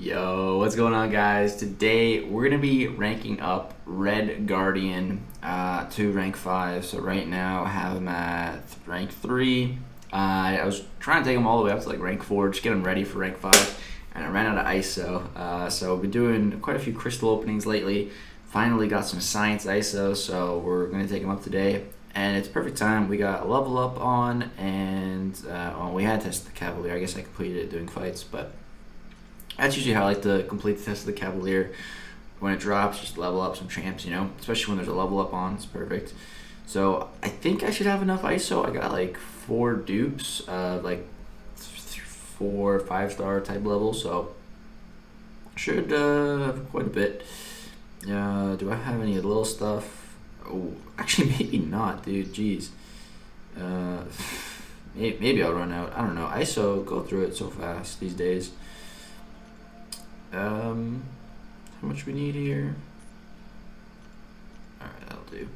Yo, what's going on, guys? Today we're gonna be ranking up Red Guardian to rank 5. So right now I have him at rank 3. I was trying to take him all the way up to like rank 4, just get him ready for rank 5, and I ran out of ISO. So we've been doing quite a few crystal openings lately. Finally got some science ISO, so we're gonna take him up today. And it's perfect time. We got a level up on, and we had to test the Cavalier. I guess I completed it doing fights, but that's usually how I like to complete the test of the Cavalier. When it drops, just level up some champs, especially when there's a level up on. It's perfect. So I think I should have enough ISO. I got like 4 dupes, like 4 5-star type levels, so should have quite a bit. Do I have any little stuff? Oh, actually, maybe not, dude. Jeez. Maybe I'll run out. I don't know. ISO, go through it so fast these days. How much we need here? Alright,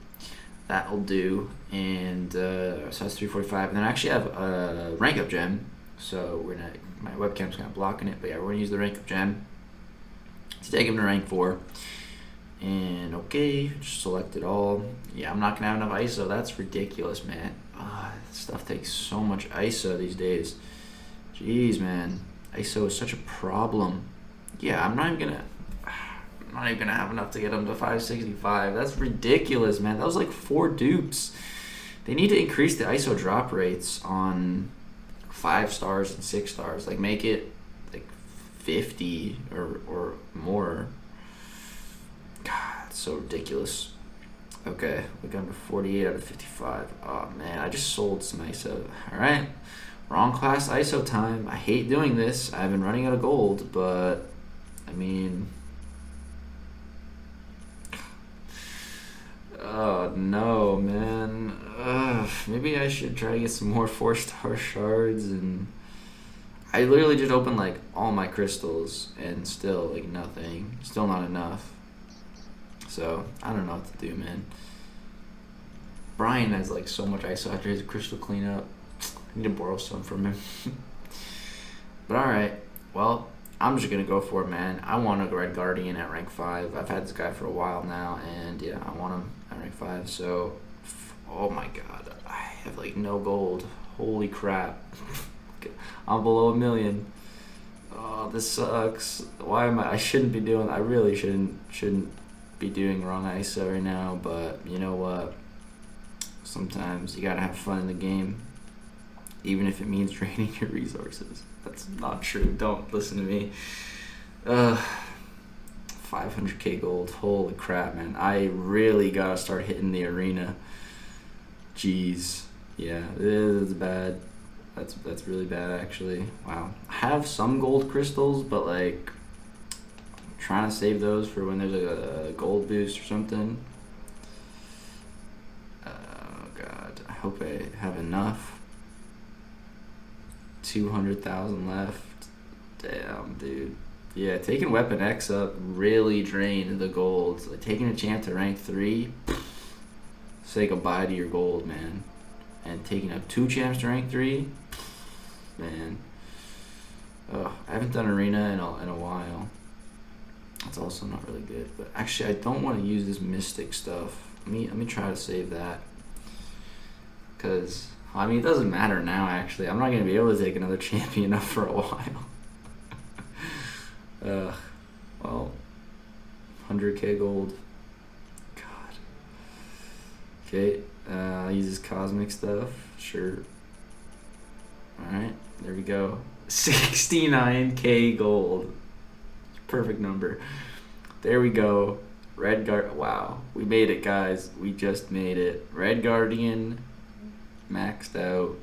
that'll do. And so that's 345. And then I actually have a rank up gem. So my webcam's kind of blocking it, but yeah, we're gonna use the rank up gem to take him to rank 4. And okay, just select it all. Yeah, I'm not gonna have enough ISO. That's ridiculous, man. This stuff takes so much ISO these days. Jeez, man, ISO is such a problem. Yeah, I'm not even gonna have enough to get him to 565. That's ridiculous, man. That was like 4 dupes. They need to increase the ISO drop rates on 5 stars and 6 stars. Like make it like 50 or more. God, it's so ridiculous. Okay, we got him to 48 out of 55. Oh man, I just sold some ISO. Alright, wrong class ISO time. I hate doing this. I've been running out of gold, but I mean, oh no, man. Maybe I should try to get some more 4-star shards. And I literally just opened like all my crystals and still like nothing. Still not enough. So I don't know what to do, man. Brian has like so much ISO after his crystal cleanup. I need to borrow some from him. But alright, well, I'm just gonna go for it, man. I want a Red Guardian at rank 5. I've had this guy for a while now, and yeah, I want him at rank 5. So, oh my god, I have like no gold. Holy crap. I'm below 1 million. Oh, this sucks. Why am I shouldn't be doing, I really shouldn't be doing wrong ISO right now, but you know what? Sometimes you gotta have fun in the game, even if it means draining your resources. That's not true. Don't listen to me. 500k gold. Holy crap, man. I really gotta start hitting the arena. Jeez. Yeah, it's bad. That's really bad, actually. Wow. I have some gold crystals, but like trying to save those for when there's a gold boost or something. Oh god, I hope I have enough. 200,000 left. Damn, dude. Yeah, taking Weapon X up really drained the gold. Like, taking a champ to rank 3, say goodbye to your gold, man. And taking up 2 champs to rank 3, man. I haven't done arena in a while. That's also not really good. But actually, I don't want to use this mystic stuff. Let me try to save that. Because, I mean, it doesn't matter now, actually. I'm not going to be able to take another champion up for a while. Well, 100k gold. God. Okay, I'll use this cosmic stuff. Sure. Alright, there we go. 69k gold. Perfect number. There we go. Red Guard. Wow, we made it, guys. We just made it. Red Guardian maxed out,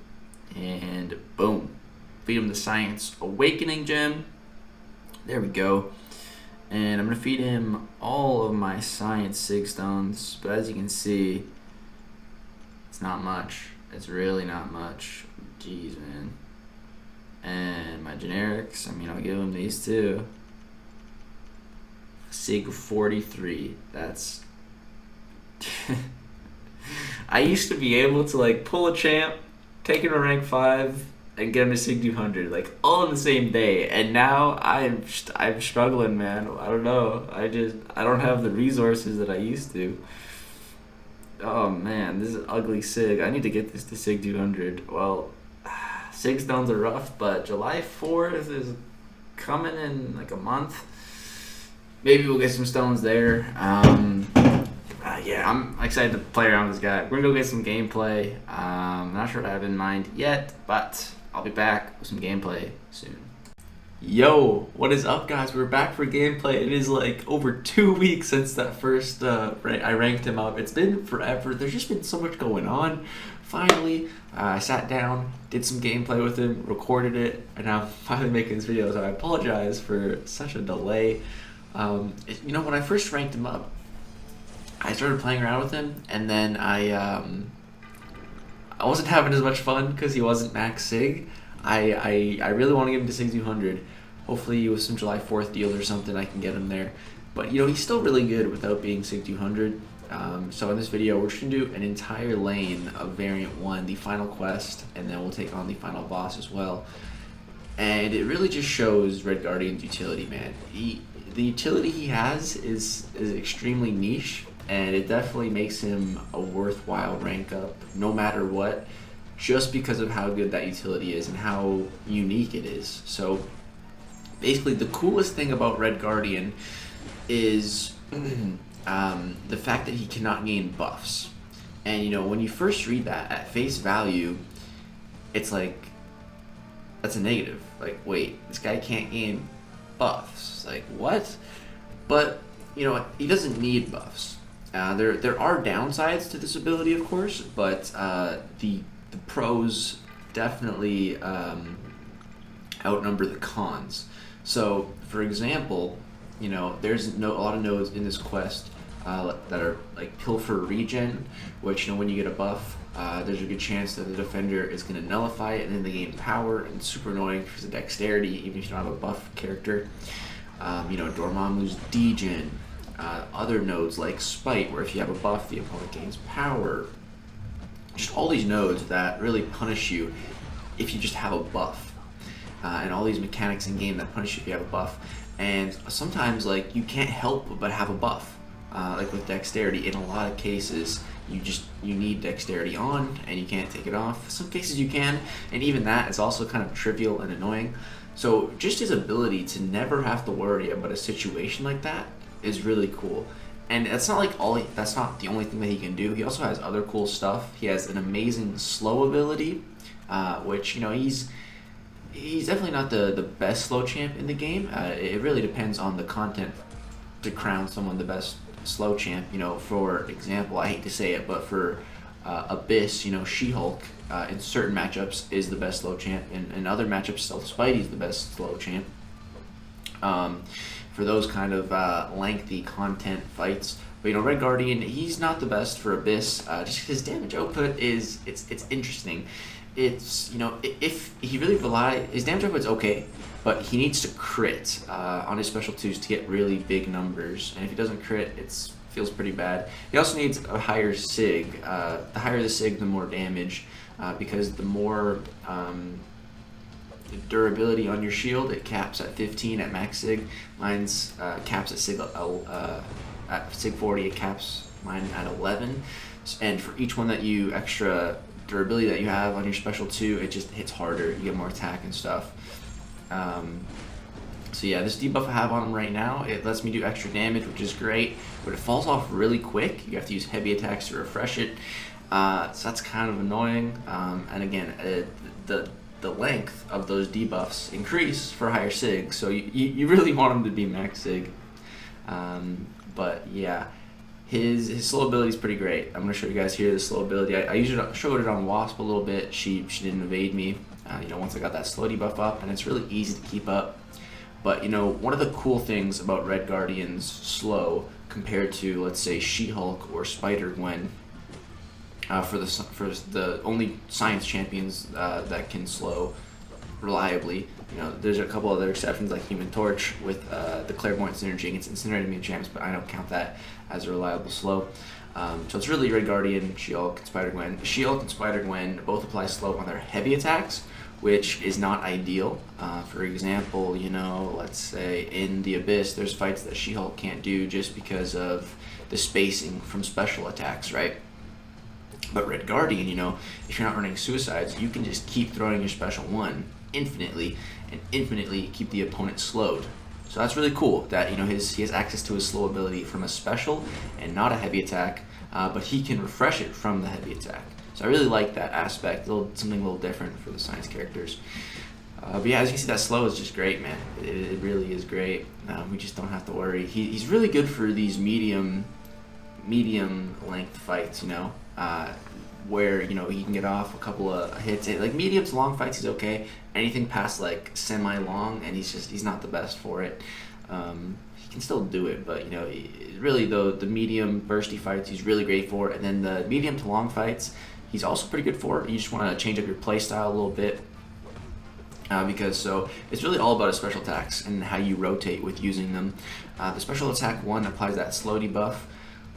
and boom, feed him the Science Awakening gem. There we go. And I'm gonna feed him all of my Science Sig stones, but as you can see, it's not much. It's really not much. Jeez, man. And my generics, I mean, I'll give him these too. Sig 43. That's I used to be able to like pull a champ, take him to rank 5, and get him to Sig 200, like all in the same day. And now I'm struggling, man. I don't know. I don't have the resources that I used to. Oh man, this is ugly Sig. I need to get this to Sig 200. Well, Sig stones are rough, but July 4th is coming in like a month. Maybe we'll get some stones there. Yeah, I'm excited to play around with this guy. We're gonna go get some gameplay. I'm not sure what I have in mind yet, but I'll be back with some gameplay soon. Yo, what is up, guys? We're back for gameplay. It is like over 2 weeks since that first I ranked him up. It's been forever. There's just been so much going on. Finally, I sat down, did some gameplay with him, recorded it, and now I'm finally making this video. So I apologize for such a delay. You know, when I first ranked him up, I started playing around with him, and then I wasn't having as much fun because he wasn't max Sig. I really want to get him to Sig 200. Hopefully with some July 4th deal or something I can get him there. But you know, he's still really good without being Sig 200. So in this video we're just going to do an entire lane of Variant 1, the final quest, and then we'll take on the final boss as well. And it really just shows Red Guardian's utility, man. The utility he has is extremely niche, and it definitely makes him a worthwhile rank up no matter what, just because of how good that utility is and how unique it is. So basically the coolest thing about Red Guardian is the fact that he cannot gain buffs. And you know, when you first read that at face value, it's like, that's a negative. Like, wait, this guy can't gain buffs. Like, what? But you know, he doesn't need buffs. There are downsides to this ability, of course, but the pros definitely outnumber the cons. So, for example, you know, there's a lot of nodes in this quest that are like Pilfer Regen, which, you know, when you get a buff, there's a good chance that the defender is going to nullify it, and then they gain power, and it's super annoying because of dexterity, even if you don't have a buff character. You know, Dormammu's Degen, other nodes like Spite, where if you have a buff, the opponent gains power. Just all these nodes that really punish you if you just have a buff, and all these mechanics in game that punish you if you have a buff. And sometimes, like, you can't help but have a buff, like with dexterity. In a lot of cases, you need dexterity on and you can't take it off. Some cases you can, and even that is also kind of trivial and annoying. So just his ability to never have to worry about a situation like that is really cool. And that's not like that's not the only thing that he can do. He also has other cool stuff. He has an amazing slow ability, which, you know, he's definitely not the best slow champ in the game. It really depends on the content to crown someone the best slow champ. You know, for example, I hate to say it, but for Abyss, you know, She-Hulk in certain matchups is the best slow champ. In other matchups, Stealth Spidey's the best slow champ. For those kind of lengthy content fights. But you know, Red Guardian, he's not the best for Abyss. Just his damage output it's interesting. It's, you know, if he really his damage output's okay, but he needs to crit on his special 2s to get really big numbers. And if he doesn't crit, it feels pretty bad. He also needs a higher Sig. The higher the Sig, the more damage, because the more durability on your shield, it caps at 15 at max Sig. Mine's caps at Sig 40, it caps mine at 11. And for each one that you extra durability that you have on your special 2, it just hits harder. You get more attack and stuff. So yeah, this debuff I have on him right now, it lets me do extra damage, which is great, but it falls off really quick. You have to use heavy attacks to refresh it. So that's kind of annoying. And again, the length of those debuffs increase for higher Sig, so you really want him to be max Sig. But yeah, his slow ability is pretty great. I'm going to show you guys here the slow ability. I showed it on Wasp a little bit. She didn't evade me, you know, once I got that slow debuff up, and it's really easy to keep up. But you know, one of the cool things about Red Guardian's slow compared to, let's say, She-Hulk or Spider-Gwen, for the only science champions that can slow reliably. You know, there's a couple other exceptions like Human Torch with the Clairvoyant synergy against Incinerating Immune champs, but I don't count that as a reliable slow. So it's really Red Guardian, She-Hulk, and Spider-Gwen. She-Hulk and Spider-Gwen both apply slow on their heavy attacks, which is not ideal. For example, let's say in the Abyss, there's fights that She-Hulk can't do just because of the spacing from special attacks, right? But Red Guardian, if you're not running suicides, you can just keep throwing your special one infinitely and infinitely keep the opponent slowed. So that's really cool that he has access to his slow ability from a special and not a heavy attack, but he can refresh it from the heavy attack. So I really like that aspect, something a little different for the science characters. But yeah, as you can see, that slow is just great, man. It really is great. We just don't have to worry. He's really good for these medium length fights, where he can get off a couple of hits. Like medium to long fights, he's okay. Anything past like semi-long, and he's not the best for it. He can still do it, but really the medium bursty fights he's really great for, and then the medium to long fights he's also pretty good for. You just want to change up your play style a little bit. Because it's really all about his special attacks and how you rotate with using them. The special attack one applies that slow debuff,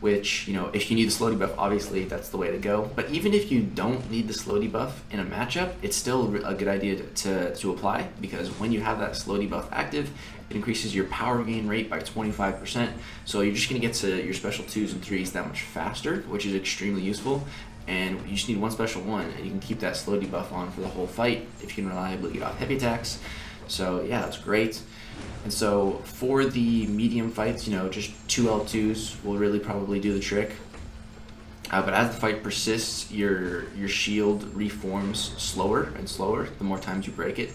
which, if you need the slow debuff, obviously that's the way to go. But even if you don't need the slow debuff in a matchup, it's still a good idea to apply, because when you have that slow debuff active, it increases your power gain rate by 25%. So you're just going to get to your special 2s and 3s that much faster, which is extremely useful. And you just need one special one, and you can keep that slow debuff on for the whole fight if you can reliably get off heavy attacks. So yeah, that's great. And so for the medium fights, just 2 L2s will really probably do the trick. But as the fight persists, your shield reforms slower and slower the more times you break it.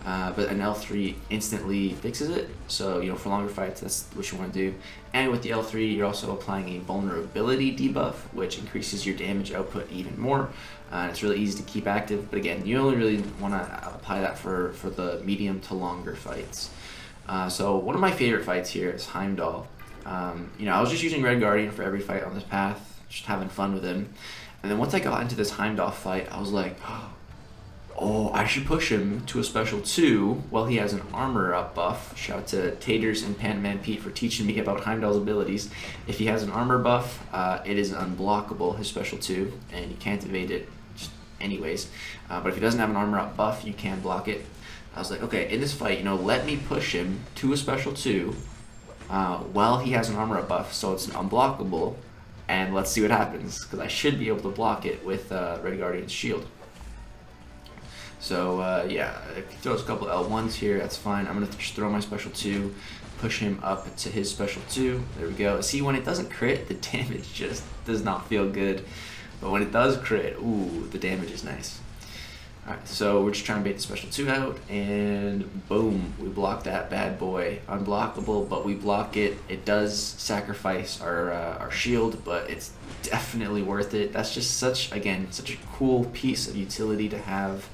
But an L3 instantly fixes it. So, for longer fights, that's what you want to do. And with the L3, you're also applying a vulnerability debuff, which increases your damage output even more. And it's really easy to keep active. But again, you only really want to apply that for the medium to longer fights. So one of my favorite fights here is Heimdall. I was just using Red Guardian for every fight on this path, just having fun with him. And then once I got into this Heimdall fight, I was like, oh, I should push him to a special 2 while he has an armor up buff. Shout out to Taters and Panman Pete for teaching me about Heimdall's abilities. If he has an armor buff, it is unblockable, his special 2, and you can't evade it anyways. But if he doesn't have an armor up buff, you can block it. I was like, okay, in this fight, let me push him to a special 2 while he has an armor up buff, so it's unblockable, and let's see what happens, because I should be able to block it with Red Guardian's shield. So yeah, if he throws a couple L1s here, that's fine. I'm going to just throw my special 2, push him up to his special 2. There we go. See, when it doesn't crit, the damage just does not feel good. But when it does crit, ooh, the damage is nice. Alright, so we're just trying to bait the special 2 out, and boom, we block that bad boy. Unblockable, but we block it. It does sacrifice our shield, but it's definitely worth it. That's just such a cool piece of utility to have.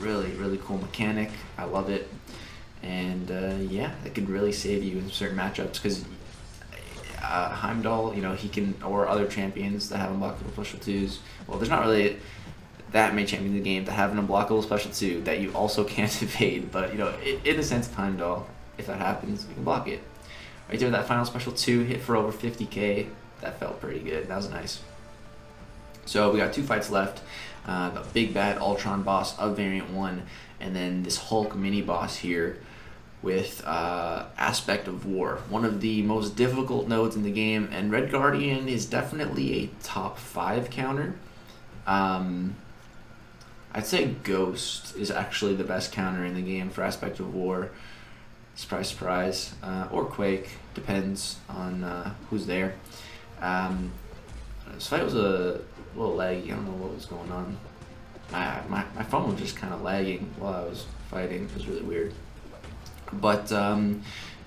Really, really cool mechanic. I love it. And yeah, it could really save you in certain matchups, because Heimdall, he can, or other champions that have unblockable special 2s. Well, there's not really that many champions in the game that have an unblockable special 2 that you also can't evade, but in the sense of Heimdall, if that happens, you can block it. Right there, that final special 2 hit for over 50k. That felt pretty good. That was nice. So we got 2 fights left. The big bad Ultron boss of Variant 1, and then this Hulk mini boss here with Aspect of War, one of the most difficult nodes in the game, and Red Guardian is definitely a top 5 counter. I'd say Ghost is actually the best counter in the game for Aspect of War. Surprise, surprise. Or Quake, depends on who's there. This fight was a little laggy. I don't know what was going on. My phone was just kind of lagging while I was fighting. It was really weird. But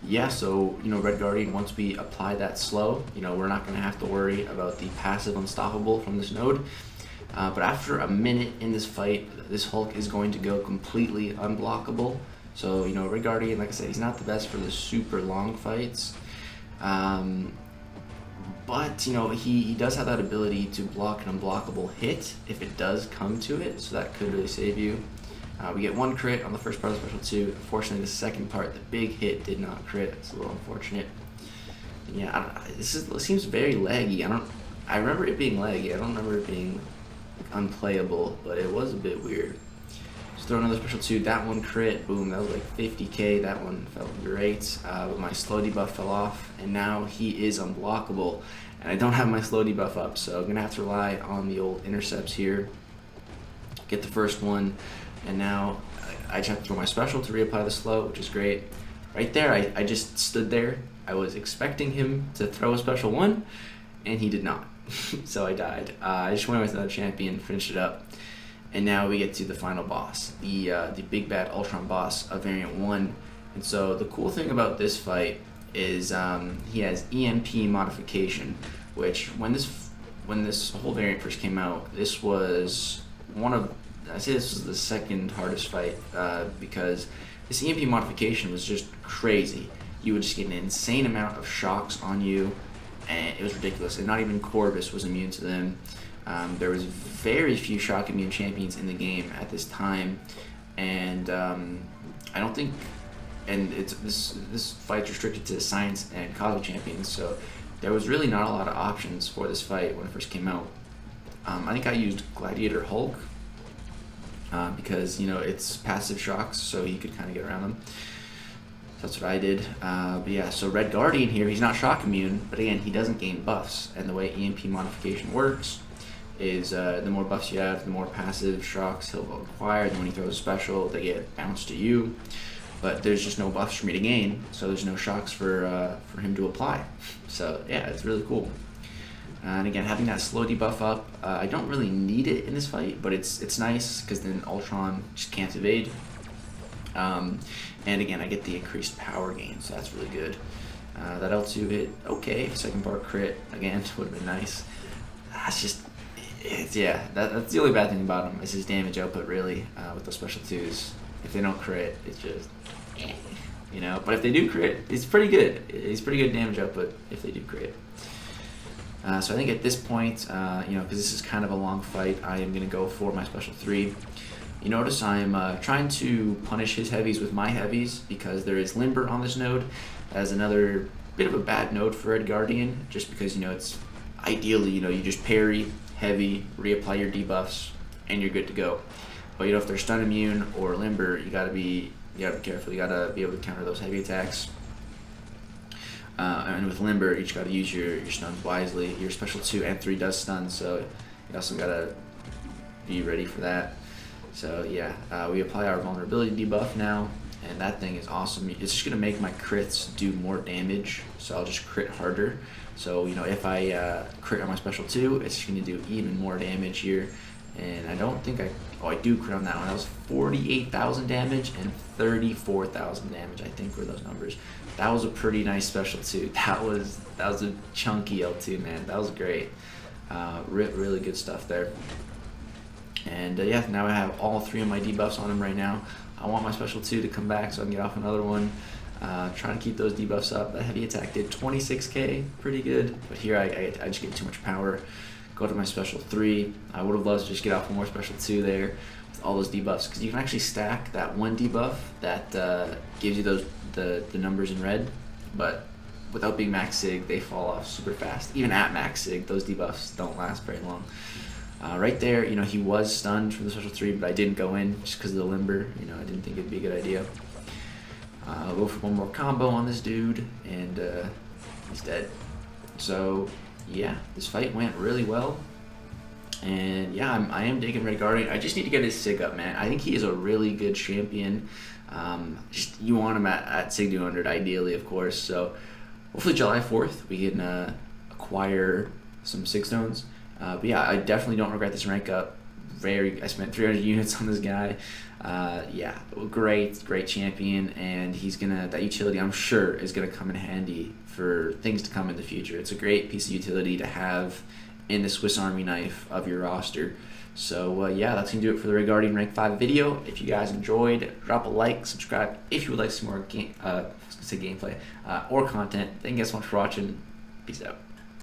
yeah, so Red Guardian, once we apply that slow, we're not going to have to worry about the passive unstoppable from this node. But after a minute in this fight, this Hulk is going to go completely unblockable. So Red Guardian, like I said, he's not the best for the super long fights. But he does have that ability to block an unblockable hit if it does come to it, so that could really save you. We get 1 crit on the first part of the special 2. Unfortunately, the second part, the big hit, did not crit. It's a little unfortunate. Yeah, it seems very laggy. I remember it being laggy. I don't remember it being unplayable, but it was a bit weird. throw another special 2. That one crit. Boom. That was like 50k. That one felt great. But my slow debuff fell off, and now he is unblockable. And I don't have my slow debuff up, so I'm going to have to rely on the old intercepts here. Get the first one, and now I just have to throw my special to reapply the slow, which is great. Right there, I just stood there. I was expecting him to throw a special 1, and he did not. So I died. I just went with another champion, finished it up, and now we get to the final boss, the big bad Ultron boss of Variant 1. And so the cool thing about this fight is he has EMP modification, which when this whole variant first came out, this was I say this was the second hardest fight because this EMP modification was just crazy. You would just get an insane amount of shocks on you, and it was ridiculous. And not even Corvus was immune to them. There was very few shock immune champions in the game at this time, and I don't think. And this fight's restricted to science and cosmic champions, so there was really not a lot of options for this fight when it first came out. I think I used Gladiator Hulk because it's passive shocks, so he could kind of get around them. So that's what I did. But yeah, so Red Guardian here, he's not shock immune, but again, he doesn't gain buffs. And the way EMP modification works is the more buffs you have, the more passive shocks he'll acquire. And when he throws a special, they get bounced to you. But there's just no buffs for me to gain, so there's no shocks for him to apply. So yeah, it's really cool. And again, having that slow debuff up, I don't really need it in this fight, but it's nice because then Ultron just can't evade. And again, I get the increased power gain, so that's really good. That L2 hit, okay, second bar crit, again, would have been nice. That's the only bad thing about him is his damage output really, with those special 2s. If they don't crit, it's just, but if they do crit, it's pretty good. It's pretty good damage output if they do crit. So I think at this point, because this is kind of a long fight, I am going to go for my special 3. You notice I'm trying to punish his heavies with my heavies because there is Limber on this node as another bit of a bad node for Red Guardian, just because, it's ideally, you just parry, heavy, reapply your debuffs, and you're good to go. But if they're stun immune or limber, you gotta be careful. You gotta be able to counter those heavy attacks. And with limber, you just gotta use your stuns wisely. Your special 2 and 3 does stun, so you also gotta be ready for that. So yeah, we apply our vulnerability debuff now, and that thing is awesome. It's just gonna make my crits do more damage, so I'll just crit harder. So if I crit on my special 2, it's just gonna do even more damage here. And I don't think I do crit on that one. That was 48,000 damage and 34,000 damage, I think were those numbers. That was a pretty nice special 2. That was a chunky L2, man. That was great. Really good stuff there. And yeah, now I have all 3 of my debuffs on him right now. I want my special 2 to come back so I can get off another one. Trying to keep those debuffs up. That heavy attack did 26k, pretty good. But here I just get too much power. Go to my special 3. I would have loved to just get off one more special 2 there with all those debuffs, because you can actually stack that one debuff that gives you the numbers in red, but without being max sig, they fall off super fast. Even at max sig, those debuffs don't last very long. Right there, he was stunned from the special 3, but I didn't go in just because of the limber. I didn't think it'd be a good idea. I'll go for one more combo on this dude, and he's dead. So yeah, this fight went really well, and yeah, I am digging Red Guardian. I just need to get his sig up, man. I think he is a really good champion. You want him at sig 200 ideally, of course. So hopefully July 4th we can acquire some sig stones. But yeah, I definitely don't regret this rank up. I spent 300 units on this guy. Yeah, great champion, and that utility, I'm sure, is gonna come in handy for things to come in the future. It's a great piece of utility to have in the Swiss Army knife of your roster. So yeah, that's gonna do it for the Red Guardian Rank 5 video. If you guys enjoyed, drop a like, subscribe if you would like some more gameplay or content. Thank you guys so much for watching. Peace out.